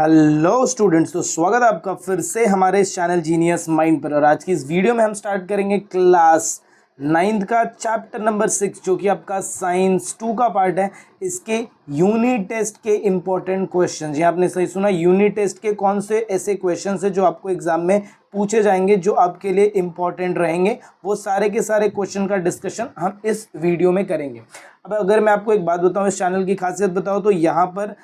Hello students, तो स्वागत है आपका फिर से हमारे इस चैनल जीनियस माइंड पर। और आज की इस वीडियो में हम स्टार्ट करेंगे क्लास 9th का चैप्टर नंबर 6 जो कि आपका साइंस 2 का पार्ट है। इसके यूनिट टेस्ट के इंपॉर्टेंट क्वेश्चंस, ये आपने सही सुना, यूनिट टेस्ट के कौन से ऐसे क्वेश्चंस है जो आपको एग्जाम में पूछे जाएंगे, जो आपके लिए इंपॉर्टेंट रहेंगे, वो सारे के सारे क्वेश्चन का डिस्कशन हम इस वीडियो में करेंगे। अब अगर मैं आपको एक बात बताऊँ, इस चैनल की खासियत बताऊँ, तो यहाँ पर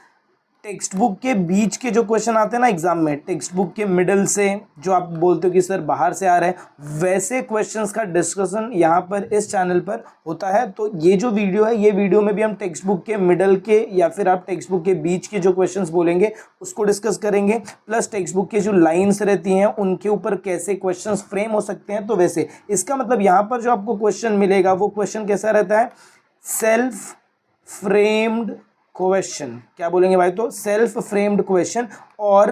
टेक्स्ट बुक के बीच के जो क्वेश्चन आते हैं ना एग्जाम में, टेक्स्ट बुक के मिडल से जो आप बोलते हो कि सर बाहर से आ रहे हैं, वैसे क्वेश्चंस का डिस्कशन यहाँ पर इस चैनल पर होता है। तो ये जो वीडियो है, ये वीडियो में भी हम टेक्स्ट बुक के मिडल के या फिर आप टेक्स्ट बुक के बीच के जो क्वेश्चंस बोलेंगे उसको डिस्कस करेंगे, प्लस टेक्स्ट बुक की जो लाइन्स रहती हैं उनके ऊपर कैसे क्वेश्चंस फ्रेम हो सकते हैं। तो वैसे इसका मतलब यहाँ पर जो आपको क्वेश्चन मिलेगा वो क्वेश्चन कैसा रहता है, सेल्फ फ्रेम्ड क्वेश्चन। क्या बोलेंगे भाई, तो सेल्फ फ्रेम्ड क्वेश्चन। और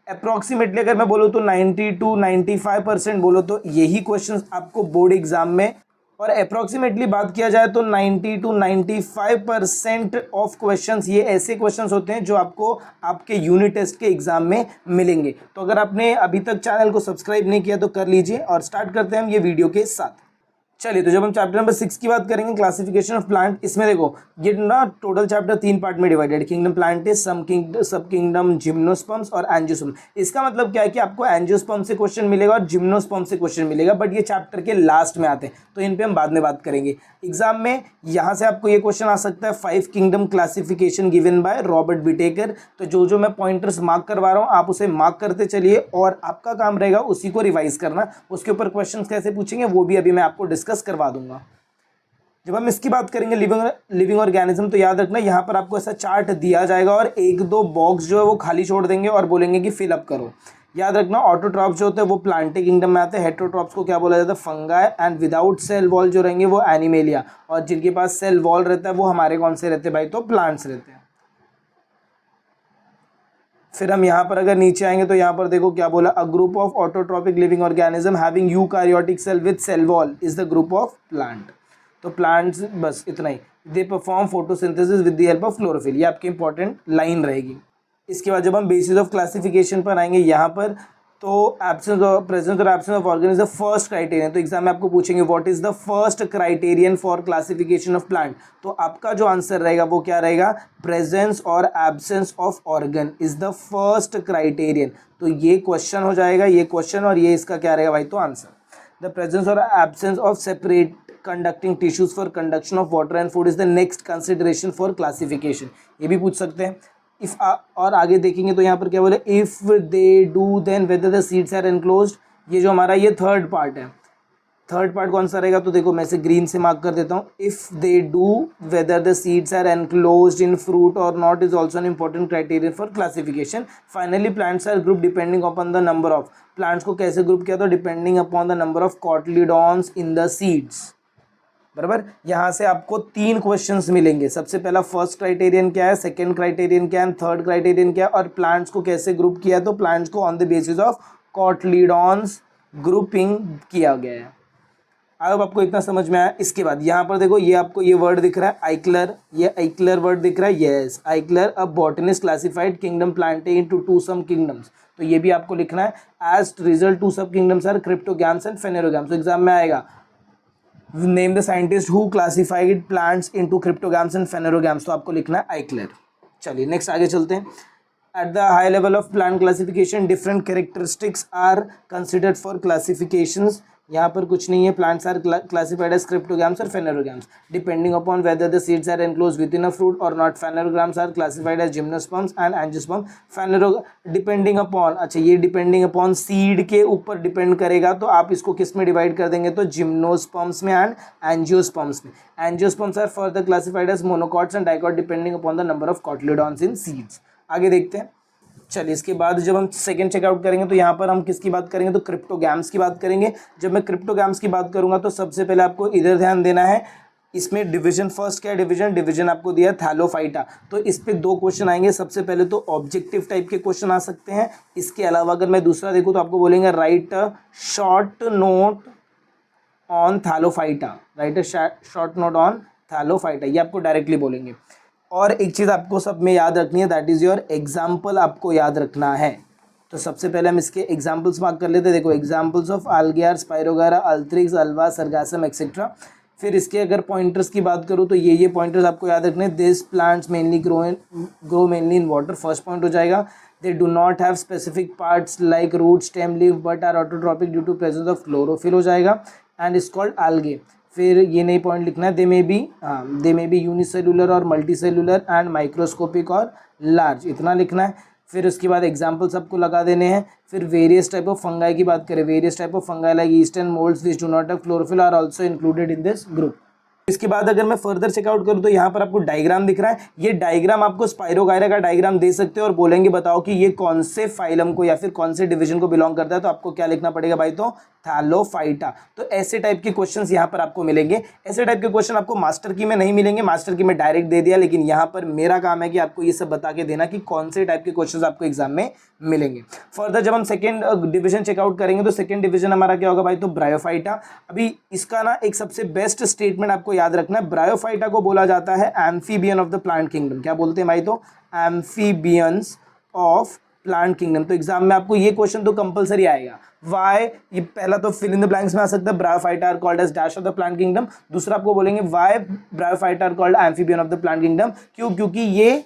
अप्रॉक्सीमेटली अगर मैं बोलूँ तो 90 to 95% बोलो तो यही क्वेश्चन आपको बोर्ड एग्जाम में, और अप्रॉक्सीमेटली बात किया जाए तो 90 to 95% ऑफ क्वेश्चंस ये ऐसे क्वेश्चंस होते हैं जो आपको आपके यूनिट टेस्ट के एग्जाम में मिलेंगे। तो अगर आपने अभी तक चैनल को सब्सक्राइब नहीं किया तो कर लीजिए, और स्टार्ट करते हैं हम ये वीडियो के साथ। चलिए, तो जब हम चैप्टर नंबर 6 की बात करेंगे, क्लासिफिकेशन ऑफ प्लांट, इसमें देखो ये ना टोटल चैप्टर 3 पार्ट में divided, kingdom Plantae, sub kingdom gymnosperms और एंजियोस्पर्म। इसका मतलब क्या है कि आपको एंजियोस्पर्म से क्वेश्चन मिलेगा और जिम्नोस्पर्म से क्वेश्चन मिलेगा, बट ये चैप्टर के लास्ट में आते हैं तो इन पे हम बाद में बात करेंगे। एग्जाम में यहाँ से आपको ये क्वेश्चन आ सकता है, 5 kingdom classification given by Robert Whittaker. तो जो मैं पॉइंटर्स मार्क करवा रहा हूँ आप उसे मार्क करते चलिए, और आपका काम रहेगा उसी को रिवाइज करना। उसके ऊपर क्वेश्चन कैसे पूछेंगे वो भी अभी मैं आपको डिस्कस करवा दूंगा। जब हम इसकी बात करेंगे लिविंग ऑर्गेनिज्म, तो याद रखना यहाँ पर आपको ऐसा चार्ट दिया जाएगा और एक दो बॉक्स जो है वो खाली छोड़ देंगे और बोलेंगे कि फिल अप करो। याद रखना, ऑटोट्रॉप्स जो होते हैं वो प्लांटे किंगडम में आते हैं, हेटेरोट्रॉप्स को क्या बोला जाता है, fungi, and without cell wall जो रहेंगे वो एनिमेलिया, और जिनके पास सेल वॉल रहता है वो हमारे कौन से रहते हैं भाई, तो प्लांट्स रहते हैं। फिर हम यहाँ पर अगर नीचे आएंगे तो यहाँ पर देखो क्या बोला, a group of autotrophic living organism having eukaryotic cell with cell wall is the group of plant. तो प्लांट्स, बस इतना ही, they perform photosynthesis with the help of chlorophyll, ये आपकी इंपॉर्टेंट लाइन रहेगी। इसके बाद जब हम बेसिस ऑफ क्लासिफिकेशन पर आएंगे यहाँ पर, तो एब्सेंस और प्रेजेंस और absence of organ is the first criterion. तो एग्जाम में आपको पूछेंगे what is the first criterion for classification of plant, तो आपका जो आंसर रहेगा वो क्या रहेगा, प्रेजेंस और absence of organ is the first criterion. तो ये क्वेश्चन हो जाएगा, ये क्वेश्चन, और ये इसका क्या रहेगा भाई, तो आंसर। द प्रेजेंस और absence of separate conducting tissues for conduction of water and food is the next consideration for classification, ये भी पूछ सकते हैं। इफ और आगे देखेंगे तो यहाँ पर क्या बोले, if they do then whether the seeds are enclosed, ये जो हमारा ये थर्ड पार्ट है, थर्ड पार्ट कौन सा रहेगा, तो देखो मैं इसे ग्रीन से मार्क कर देता हूँ। If they do whether the seeds are enclosed in fruit और not is also an important criterion for classification. Finally plants are group depending upon the number of, plants को कैसे ग्रुप किया, तो depending upon the number of cotyledons in the seeds. बराबर, यहाँ से आपको 3 questions मिलेंगे। सबसे पहला फर्स्ट क्राइटेरियन क्या है, सेकंड क्राइटेरियन क्या है, थर्ड क्राइटेरियन क्या है, और प्लांट्स को कैसे ग्रुप किया है, तो प्लांट्स को on the basis of cotyledons grouping किया गया है। अब आपको इतना समझ में आया। इसके बाद यहाँ पर देखो, ये आपको ये वर्ड दिख रहा है आइक्लर, ये आइक्लर वर्ड दिख रहा है, yes Eichler, a botanist classified kingdom Plantae into 2 sub kingdoms. तो ये भी आपको लिखना है, as result 2 sub kingdoms are cryptogams and phanerogams. तो एग्जाम में आएगा, name the scientist who classified plants into cryptogams and phanerogams, तो आपको लिखना है आइक्लर। चलिए नेक्स्ट आगे चलते हैं। At the high level of plant classification different characteristics are considered for classifications. यहाँ पर कुछ नहीं है, plants are classified as cryptogams और phanerogams depending upon whether the seeds are enclosed within a fruit और not. Phanerogams are classified as gymnosperms and angiosperm. Depending upon, अच्छा ये depending upon seed के ऊपर डिपेंड करेगा, तो आप इसको किस में डिवाइड कर देंगे, तो जिम्नोस्पर्म्स में एंड एंजियोस्पर्म्स में। Angiosperms are further classified as monocots and dicot depending upon the number of cotyledons in seeds. आगे देखते हैं। चलिए, इसके बाद जब हम सेकंड चेकआउट करेंगे तो यहाँ पर हम किसकी बात करेंगे, तो क्रिप्टोगैम्स की बात करेंगे। जब मैं क्रिप्टोगैम्स की बात करूंगा तो सबसे पहले आपको इधर ध्यान देना है, इसमें डिवीजन, फर्स्ट क्या है, डिवीजन आपको दिया है थैलोफाइटा। तो इस पे 2 क्वेश्चन आएंगे। सबसे पहले तो ऑब्जेक्टिव टाइप के क्वेश्चन आ सकते हैं। इसके अलावा अगर मैं दूसरा देखूँ तो आपको बोलेंगे right a short note on Thallophyta, right a short note on Thallophyta, ये आपको डायरेक्टली बोलेंगे। और एक चीज़ आपको सब में याद रखनी है, दैट इज़ योर एग्जाम्पल आपको याद रखना है। तो सबसे पहले हम इसके एग्जाम्पल्स मार्क कर लेते हैं। देखो examples of algae, Spirogyra, Ulothrix, Ulva, Sargassum etcetera. फिर इसके अगर पॉइंटर्स की बात करूँ तो ये पॉइंटर्स आपको याद रखने हैं। This plants mainly grow mainly in water, first point हो जाएगा। They do not have specific parts like root, stem, leaf but are autotrophic due to presence of chlorophyll हो जाएगा एंड इज कॉल्ड algae। फिर ये नई point लिखना है, दे may be unicellular और मल्टीसेलुलर एंड माइक्रोस्कोपिक और लार्ज, इतना लिखना है। फिर उसके बाद एग्जाम्पल्स आपको लगा देने हैं। फिर वेरियस टाइप ऑफ फंगाई की बात करें, various type of fungi like yeast and moulds which do not have chlorophyll are also included in this group. इसके बाद अगर मैं फर्दर चेकआउट करूं तो यहाँ पर आपको डायग्राम दिख रहा है। ये डायग्राम आपको स्पायरोगायरा का डायग्राम दे सकते हो और बोलेंगे बताओ कि ये कौन से फाइलम को या फिर कौन से डिवीजन को बिलोंग करता है। तो आपको क्या लिखना पड़ेगा भाई, तो थैलोफाइटा। तो ऐसे टाइप के क्वेश्चंस यहाँ पर आपको मिलेंगे। ऐसे टाइप के क्वेश्चन आपको मास्टर की में नहीं मिलेंगे, मास्टर की में डायरेक्ट दे दिया, लेकिन यहाँ पर मेरा काम है कि आपको ये सब बता के देना कि कौन से टाइप के क्वेश्चंस आपको एग्जाम में मिलेंगे। फर्दर जब हम सेकेंड डिवीजन चेकआउट करेंगे तो सेकेंड डिवीजन हमारा क्या होगा भाई, तो ब्रायोफाइटा। अभी इसका ना एक सबसे बेस्ट स्टेटमेंट आपको याद रखना है, ब्रायोफाइटा को बोला जाता है amphibian of the plant kingdom. क्या बोलते हैं भाई, तो एम्फीबियंस ऑफ प्लांट किंगडम। तो एग्जाम में आपको ये क्वेश्चन तो कंपलसरी आएगा। वाई, ये पहला तो फिल इन द ब्लैंक्स में आ सकता है, bryophyta are called as dash of the plant kingdom. दूसरा आपको बोलेंगे why bryophyta are called amphibian of the plant kingdom. क्यों, क्योंकि ये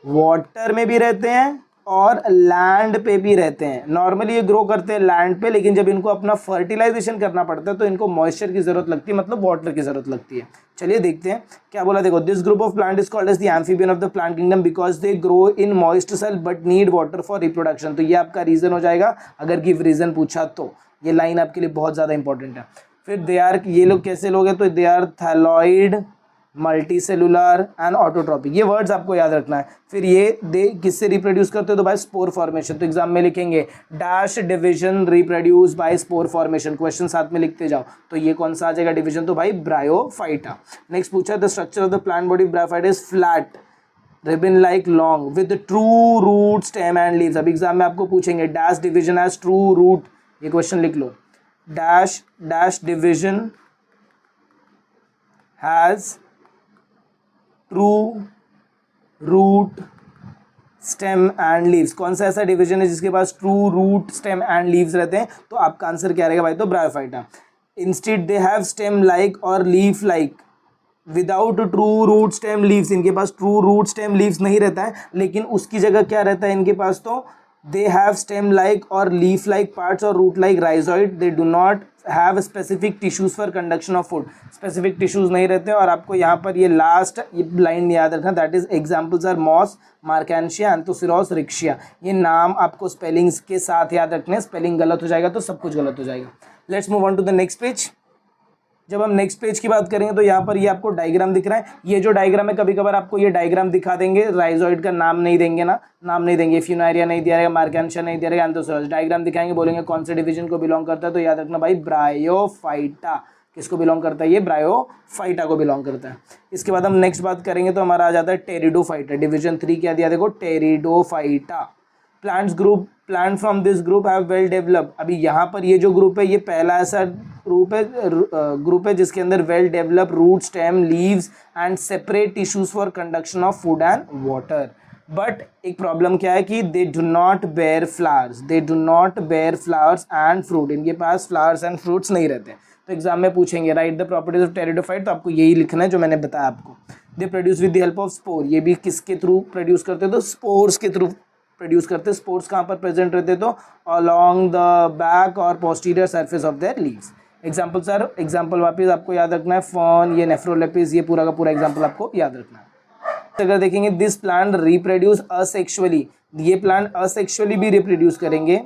वाटर में भी रहते हैं और लैंड पे भी रहते हैं। नॉर्मली ये ग्रो करते हैं लैंड पे, लेकिन जब इनको अपना फर्टिलाइजेशन करना पड़ता है तो इनको मॉइस्चर की जरूरत लगती है, मतलब वाटर की जरूरत लगती है। चलिए देखते हैं क्या बोला। देखो, this group of plant is called as the amphibian of the plant kingdom because they grow in moist soil but need water for reproduction. तो ये आपका रीजन हो जाएगा अगर गिव रीजन पूछा तो। ये लाइन आपके लिए बहुत ज्यादा इंपॉर्टेंट है। फिर दे आर, ये लोग कैसे लोग हैं, तो they are thalloid, multicellular and autotrophic, ये वर्ड्स आपको याद रखना है। फिर ये दे किससे रिप्रोड्यूस करते हो, तो बाय स्पोर फॉर्मेशन। तो एग्जाम में लिखेंगे dash division reproduce by spore formation, question साथ में लिखते जाओ। तो ये कौन सा आ जाएगा डिवीजन, तो भाई ब्रायोफाइटा। नेक्स्ट पूछा, the structure of the plant body bryophyta is flat ribbon like long with true root stem and leaves. अब एग्जाम में आपको पूछेंगे dash division has true root, ये क्वेश्चन लिख लो, dash dash division has true root stem and leaves. कौन सा ऐसा डिवीजन है जिसके पास true root stem and leaves रहते हैं, तो आपका आंसर क्या रहेगा भाई, तो bryophyta. Instead they have stem like और leaf like without true root stem leaves. इनके पास ट्रू रूट स्टेम लीव्स नहीं रहता है, लेकिन उसकी जगह क्या रहता है इनके पास, तो दे हैव स्टेम लाइक और लीफ लाइक पार्ट्स और root like rhizoid. They do not have specific tissues for conduction of food. Specific tissues नहीं रहते। और आपको यहाँ पर ये लास्ट ये लाइन याद रखना, that is examples are moss, Marchantia, Anthoceros, Riccia. ये नाम आपको स्पेलिंग्स के साथ याद रखने, स्पेलिंग गलत हो जाएगा तो सब कुछ गलत हो जाएगा। Let's move on to the next page. जब हम नेक्स्ट पेज की बात करेंगे तो यहाँ पर ये आपको डायग्राम दिख रहा है। ये जो डायग्राम है, कभी कभार आपको ये डायग्राम दिखा देंगे, राइजॉइड का नाम नहीं देंगे ना, नाम नहीं देंगे, फ्यूनारिया नहीं दिया रहेगा, मार्केंशिया नहीं दिया रहेगा, एंथोसिरोस। डायग्राम दिखाएंगे, बोलेंगे कौन से डिवीजन को बिलोंग करता है, तो याद रखना भाई ब्रायोफाइटा। किसको बिलोंग करता है, ये ब्रायोफाइटा को बिलोंग करता है। इसके बाद हम नेक्स्ट बात करेंगे तो हमारा आ जाता है टेरिडोफाइटा। डिवीजन 3 क्या दिया, देखो pteridophyta. Plant from this group have well developed. अभी यहाँ पर ये जो ग्रुप है, ये पहला ऐसा ग्रुप है जिसके अंदर well develop root stem leaves and separate tissues for conduction of food and water. But एक प्रॉब्लम क्या है कि they do not bear flowers, they do not bear flowers and fruit. इनके पास फ्लावर्स एंड फ्रूट्स नहीं रहते। तो exam में पूछेंगे right the properties of pteridophyte, तो आपको यही लिखना है जो मैंने बताया आपको। They produce with the help of spore. ये भी किसके थ्रू प्रोड्यूस करते हैं, तो स्पोर्स के थ्रू प्रोड्यूस करते हैं। स्पोर्स कहाँ पर प्रेजेंट रहते हैं, तो अलॉन्ग द बैक और posterior surface of their leaves. Example sir, example वापस आपको याद रखना है, फॉन, ये नेफ्रोलेपिस, ये पूरा का पूरा एग्जाम्पल आपको याद रखना है। अगर देखेंगे दिस प्लांट रिप्रोड्यूस असेक्सुअली, ये प्लांट असेक्सुअली भी रिप्रोड्यूस करेंगे।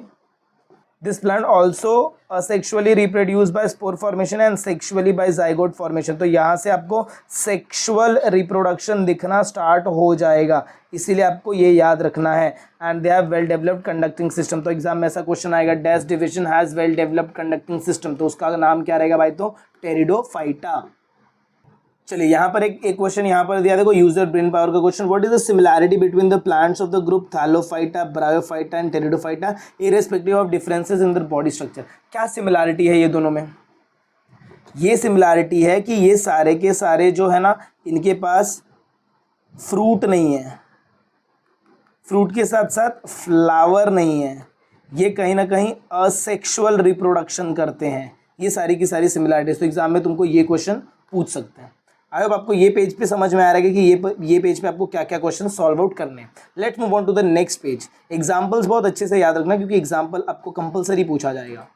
This plant also asexually reproduce by spore formation and sexually by zygote formation. तो यहाँ से आपको सेक्सुअल रिप्रोडक्शन दिखना स्टार्ट हो जाएगा, इसीलिए आपको ये याद रखना है। And they have well developed conducting system. तो एग्जाम में ऐसा क्वेश्चन आएगा, dash division has well developed conducting system, तो उसका नाम क्या रहेगा भाई, तो टेरिडोफाइटा। चलिए यहाँ पर एक क्वेश्चन यहाँ पर दिया, देखो यूजर ब्रेन पावर का question. What is the similarity between the plants of the group Thallophyta, bryophyta and pteridophyta irrespective of differences in the body structure. क्या सिमिलैरिटी है ये दोनों में? ये सिमिलैरिटी है कि ये सारे के सारे जो है ना, इनके पास फ्रूट नहीं है, फ्रूट के साथ साथ फ्लावर नहीं है, ये कहीं ना कहीं असेक्सुअल रिप्रोडक्शन करते हैं। ये सारी की सारी सिमिलरिटीज, तो एग्जाम में तुमको ये क्वेश्चन पूछ सकते हैं। आई होप आपको ये पेज पे समझ में आ रहा है कि ये पेज पे आपको क्या क्या क्वेश्चन सॉल्व आउट करने हैं। Let's move on to the next page. Examples बहुत अच्छे से याद रखना क्योंकि एग्जाम्पल आपको कंपलसरी पूछा जाएगा।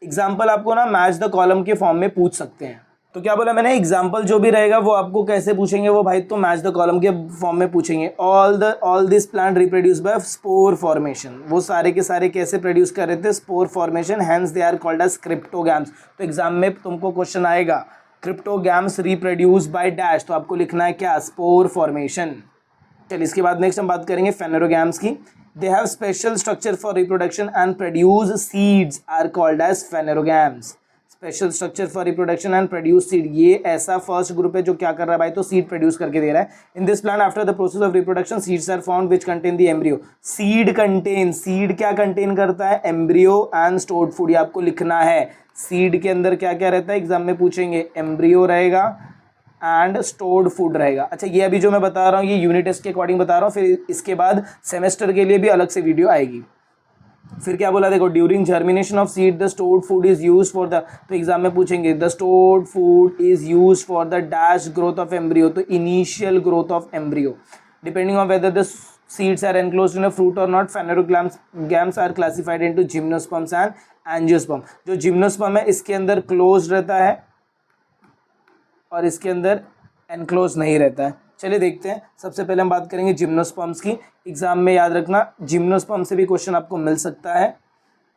एग्जाम्पल आपको ना मैच द कॉलम के फॉर्म में पूछ सकते हैं। तो क्या बोला मैंने, एग्जाम्पल जो भी रहेगा वो आपको कैसे पूछेंगे वो भाई, तो मैच द कॉलम के फॉर्म में पूछेंगे। All this plant reproduce by spore formation, वो सारे के सारे कैसे प्रोड्यूस कर रहे थे, spore formation, hence they are called as cryptogams. तो एग्जाम में तुमको क्वेश्चन आएगा क्रिप्टोगैम्स रिप्रोड्यूस बाय डैश, तो आपको लिखना है क्या, स्पोर फॉर्मेशन। चलिए इसके बाद नेक्स्ट हम बात करेंगे फेनेरोगैम्स की। They have special structure for reproduction and produce seeds are called as phanerogams. Special structure for reproduction and produce seed, ये ऐसा फर्स्ट ग्रुप है जो क्या कर रहा है भाई, तो सीड प्रोड्यूस करके दे रहा है। In this plant after the process of reproduction seeds are found which contain the embryo. Seed contain, seed क्या कंटेन करता है, एम्ब्रियो एंड स्टोर्ड फूड। ये आपको लिखना है, सीड के अंदर क्या क्या रहता है, एग्जाम में पूछेंगे, एम्ब्रियो रहेगा एंड स्टोर्ड फूड रहेगा। अच्छा ये अभी जो मैं बता रहा हूँ ये यूनिट टेस्ट के अकॉर्डिंग बता रहा हूँ, फिर इसके बाद सेमेस्टर के लिए भी अलग से वीडियो आएगी। फिर क्या बोला देखो, during germination of seed the stored food is use for the, तो एग्जाम में पूछेंगे the stored food is use for the dash growth of embryo, तो initial growth of embryo. Depending on whether the seeds are enclosed in a fruit और not, phanerogams are classified into gymnosperms and angiosperm. जो gymnosperm है इसके अंदर close रहता है और इसके अंदर एनक्लोज नहीं रहता है। चलिए देखते हैं, सबसे पहले हम बात करेंगे जिम्नोस्पर्म्स की। एग्जाम में याद रखना जिम्नोस्पर्म से भी क्वेश्चन आपको मिल सकता है।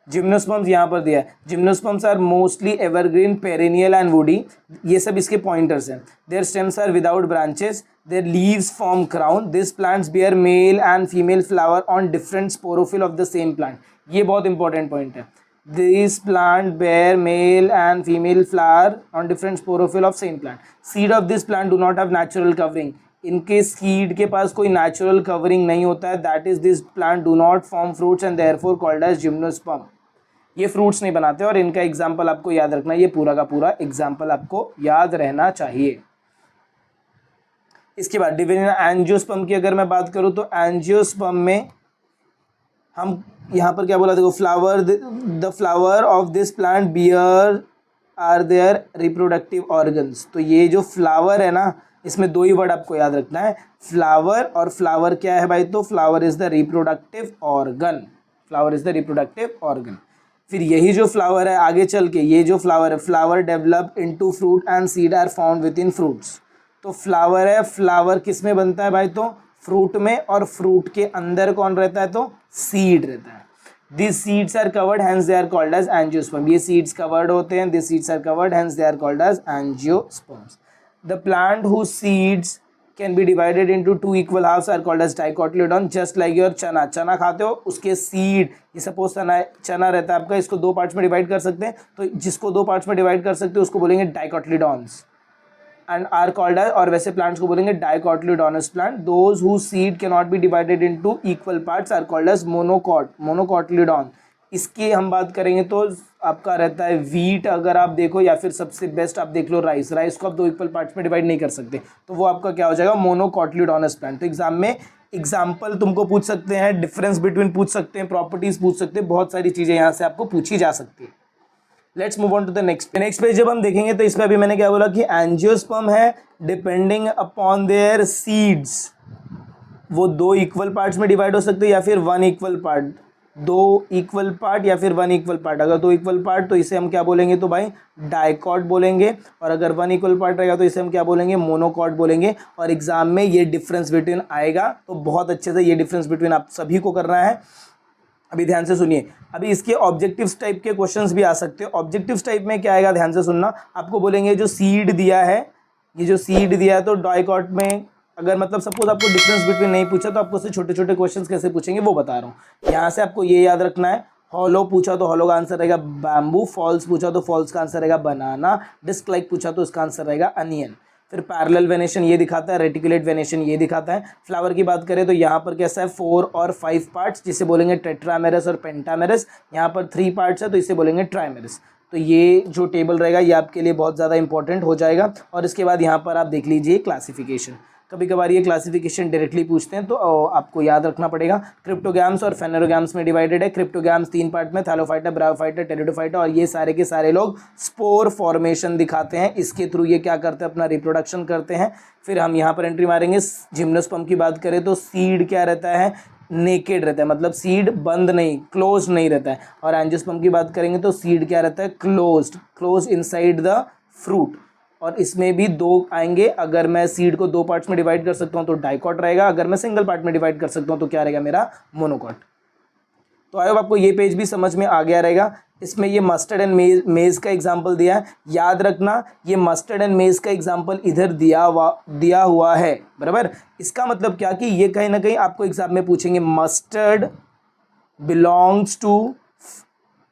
जिम्नोस्पर्म्स यहाँ पर दिया है, gymnosperms are mostly evergreen, perennial and woody, ये सब इसके पॉइंटर्स हैं। Their stems are without branches, their leaves form crown, this plants bear male and female flower on different sporophyll of the same plant. ये बहुत important point है, this plant bear male and female flower on different sporophyll of same plant. Seed of this plant do not have natural covering. इनके seed के पास कोई natural covering नहीं होता है, that is this plant do not form fruits and therefore called as gymnosperm. ये fruits नहीं बनाते और इनका एग्जाम्पल आपको याद रखना, ये पूरा का पूरा एग्जाम्पल आपको याद रहना चाहिए। इसके बाद डिवीजन एंजियोस्पर्म की अगर मैं बात करूँ तो एंजियोस्पर्म में हम यहाँ पर क्या बोला देखो, flower, the flower of this plant bear are their reproductive organs. तो ये जो फ्लावर है ना, इसमें दो ही वर्ड आपको याद रखना है, फ्लावर, और फ्लावर क्या है भाई, तो flower is the reproductive organ, flower is the reproductive organ. फिर यही जो फ्लावर है आगे चल के, ये जो फ्लावर है, flower develop into fruit and seed are found within fruits. तो फ्लावर है, फ्लावर किस में बनता है भाई, तो फ्रूट में, और फ्रूट के अंदर कौन रहता है, तो सीड रहता है। These seeds are covered, hence they are called as angiosperm. ये seeds covered होते हैं, these seeds are covered, hence they are called as angiosperms. The plant whose seeds can be divided into two equal halves are called as dicotyledon. Just like your चना, चना खाते हो उसके seed, ये suppose चना रहता है आपका, इसको दो पार्ट्स में डिवाइड कर सकते हैं, तो जिसको दो पार्ट्स में डिवाइड कर सकते हो उसको बोलेंगे dicotyledons and are called as, और वैसे प्लांट्स को बोलेंगे dicotyledonous plant. Those who seed can not be divided into equal parts are called as monocotyledon. इसकी हम बात करेंगे तो आपका रहता है वीट, अगर आप देखो, या फिर सबसे बेस्ट आप देख लो राइस, राइस को आप दो इक्वल पार्ट्स में डिवाइड नहीं कर सकते, तो वो आपका क्या हो जाएगा, मोनोकोटिलेडोनस प्लांट। तो एग्जाम में एग्जाम्पल तुमको पूछ सकते हैं, डिफरेंस बिटवीन पूछ सकते हैं, प्रॉपर्टीज पूछ सकते हैं, बहुत सारी चीज़ें यहाँ से आपको पूछी जा सकती है। Let's move on to the next page. जब हम देखेंगे तो इसमें अभी मैंने क्या बोला कि एंजियोस्पर्म है, डिपेंडिंग अपॉन देयर सीड्स, वो दो इक्वल पार्ट्स में डिवाइड हो सकते हैं या फिर वन इक्वल पार्ट, दो इक्वल पार्ट या फिर वन इक्वल पार्ट। अगर दो इक्वल पार्ट तो इसे हम क्या बोलेंगे, तो भाई डाइकॉट बोलेंगे, और अगर वन इक्वल पार्ट रहेगा तो इसे हम क्या बोलेंगे, मोनोकॉट बोलेंगे। और एग्जाम में ये डिफरेंस बिटवीन आएगा, तो बहुत अच्छे से ये डिफरेंस बिटवीन आप सभी को करना है। अभी ध्यान से सुनिए, अभी इसके ऑब्जेक्टिव्स टाइप के क्वेश्चंस भी आ सकते हैं। ऑब्जेक्टिव्स टाइप में क्या आएगा, ध्यान से सुनना, आपको बोलेंगे जो सीड दिया है, ये जो सीड दिया है, तो डाइकॉट में अगर मतलब सपोज आपको डिफरेंस बिटवीन नहीं पूछा तो आपको से छोटे छोटे क्वेश्चंस कैसे पूछेंगे वो बता रहा हूँ। यहाँ से आपको ये याद रखना है, हॉलो पूछा तो हॉलो का आंसर रहेगा बैम्बू, फॉल्स पूछा तो फॉल्स का आंसर रहेगा बनाना, डिस्क लाइक पूछा तो उसका आंसर रहेगा अनियन। फिर पैरेलल वेनेशन ये दिखाता है, रेटिकुलेट वेनेशन ये दिखाता है। फ्लावर की बात करें तो यहाँ पर कैसा है, 4 और 5 पार्ट्स, जिसे बोलेंगे टेट्रामेरस और पेंटामेरस। यहाँ पर 3 पार्ट्स है तो इसे बोलेंगे ट्राइमेरस। तो ये जो टेबल रहेगा ये आपके लिए बहुत ज़्यादा इंपॉर्टेंट हो जाएगा। और इसके बाद यहाँ पर आप देख लीजिए क्लासिफिकेशन, कभी कभार ये क्लासिफिकेशन डायरेक्टली पूछते हैं तो आपको याद रखना पड़ेगा। क्रिप्टोगैम्स और फेनेरोगैम्स में डिवाइडेड है। क्रिप्टोगैम्स 3 पार्ट में, थैलोफाइटा, ब्रायोफाइटा, टेरिडोफाइटा, और ये सारे के सारे लोग स्पोर फॉर्मेशन दिखाते हैं। इसके थ्रू ये क्या करते हैं, अपना रिप्रोडक्शन करते हैं। फिर हम यहाँ पर एंट्री मारेंगे। जिम्नोस्पर्म की बात करें तो सीड क्या रहता है, नेकेड रहता है, मतलब सीड बंद नहीं, क्लोज नहीं रहता है। और एंजियोस्पर्म की बात करेंगे तो सीड क्या रहता है, क्लोज इनसाइड द फ्रूट। और इसमें भी 2 आएंगे। अगर मैं सीड को 2 पार्ट्स में डिवाइड कर सकता हूँ तो डाइकॉट रहेगा, अगर मैं सिंगल पार्ट में डिवाइड कर सकता हूँ तो क्या रहेगा मेरा, मोनोकॉट। तो आई होप आपको ये पेज भी समझ में आ गया रहेगा। इसमें ये मस्टर्ड एंड मेज का एग्जाम्पल दिया है। याद रखना ये मस्टर्ड एंड मेज का एग्जाम्पल इधर दिया हुआ है, बराबर। इसका मतलब क्या कि ये कहीं ना कहीं आपको एग्जाम में पूछेंगे, mustard belongs to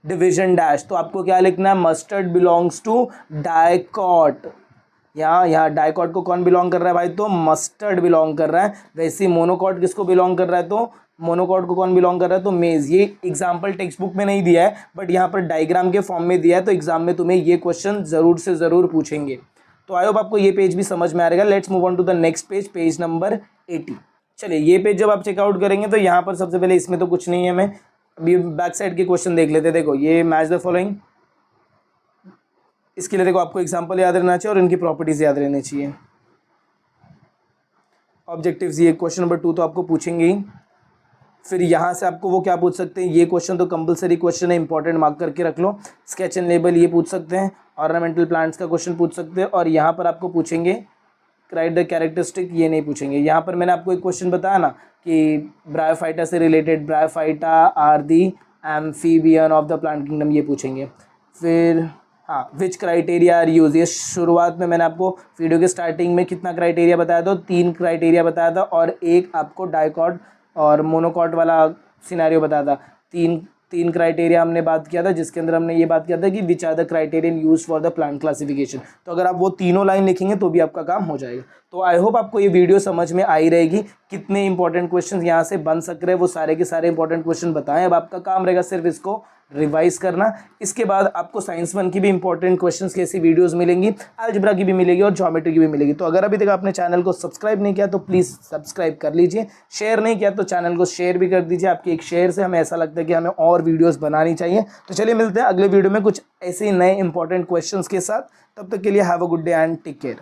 division dash, तो आपको क्या लिखना है, मस्टर्ड बिलोंग्स टू डाइकॉट। यहाँ डाइकॉट को कौन बिलोंग कर रहा है भाई, तो मस्टर्ड बिलोंग कर रहा है। वैसे ही मोनोकॉट किसको बिलोंग कर रहा है, तो मोनोकॉट को कौन बिलोंग कर रहा है, तो मेज। ये एग्जाम्पल टेक्स्ट बुक में नहीं दिया है बट यहाँ पर डायग्राम के फॉर्म में दिया है, तो एग्जाम में तुम्हें ये क्वेश्चन ज़रूर से ज़रूर पूछेंगे। तो आई होप आपको ये पेज भी समझ में आ रहेगा। Let's move on to the next page, page number 80। चलिए ये पेज जब आप चेकआउट करेंगे तो यहाँ पर सबसे पहले इसमें तो कुछ नहीं है, हमें अभी बैक साइड के क्वेश्चन देख लेते हैं। देखो ये मैच द फॉलोइंग, इसके लिए देखो आपको एग्जाम्पल याद रहना चाहिए और इनकी प्रॉपर्टीज याद रहनी चाहिए। ऑब्जेक्टिव्स, ये क्वेश्चन नंबर 2 तो आपको पूछेंगे ही। फिर यहाँ से आपको वो क्या पूछ सकते हैं, ये क्वेश्चन तो कंपलसरी क्वेश्चन है, इंपॉर्टेंट मार्क करके रख लो। स्केच एंड लेबल ये पूछ सकते हैं, ऑर्नामेंटल प्लांट्स का क्वेश्चन पूछ सकते हैं। और यहाँ पर आपको पूछेंगे राइट द कैरेक्टरिस्टिक, ये नहीं पूछेंगे। यहाँ पर मैंने आपको एक क्वेश्चन बताया ना कि ब्रायोफाइटा से related, bryophyta are the amphibian of the plant kingdom, ये पूछेंगे। फिर हाँ, विच क्राइटेरिया आर यूज, ये शुरुआत में मैंने आपको वीडियो के स्टार्टिंग में कितना क्राइटेरिया बताया था, 3 क्राइटेरिया बताया था, और एक आपको डाइकॉट और मोनोकॉट वाला सिनेरियो बताया था। तीन क्राइटेरिया हमने बात किया था, जिसके अंदर हमने ये बात किया था कि which are the criterion use for the plant classification. तो अगर आप वो तीनों लाइन लिखेंगे तो भी आपका काम हो जाएगा। तो आई होप आपको ये वीडियो समझ में आई रहेगी। कितने इंपॉर्टेंट क्वेश्चन यहाँ से बन सक रहे हैं वो सारे के सारे इंपॉर्टेंट क्वेश्चन बताएं। अब आपका काम रहेगा सिर्फ इसको रिवाइज करना। इसके बाद आपको साइंस 1 की भी इंपॉर्टेंट क्वेश्चंस की ऐसी वीडियोस मिलेंगी, अलजेब्रा की भी मिलेगी और ज्योमेट्री की भी मिलेगी। तो अगर अभी तक आपने चैनल को सब्सक्राइब नहीं किया तो प्लीज़ सब्सक्राइब कर लीजिए। शेयर नहीं किया तो चैनल को शेयर भी कर दीजिए। आपके एक शेयर से हमें ऐसा लगता है कि हमें और वीडियोस बनानी चाहिए। तो चलिए मिलते हैं अगले वीडियो में कुछ ऐसे नए इंपॉर्टेंट क्वेश्चंस के साथ। तब तक के लिए have a good day and take care.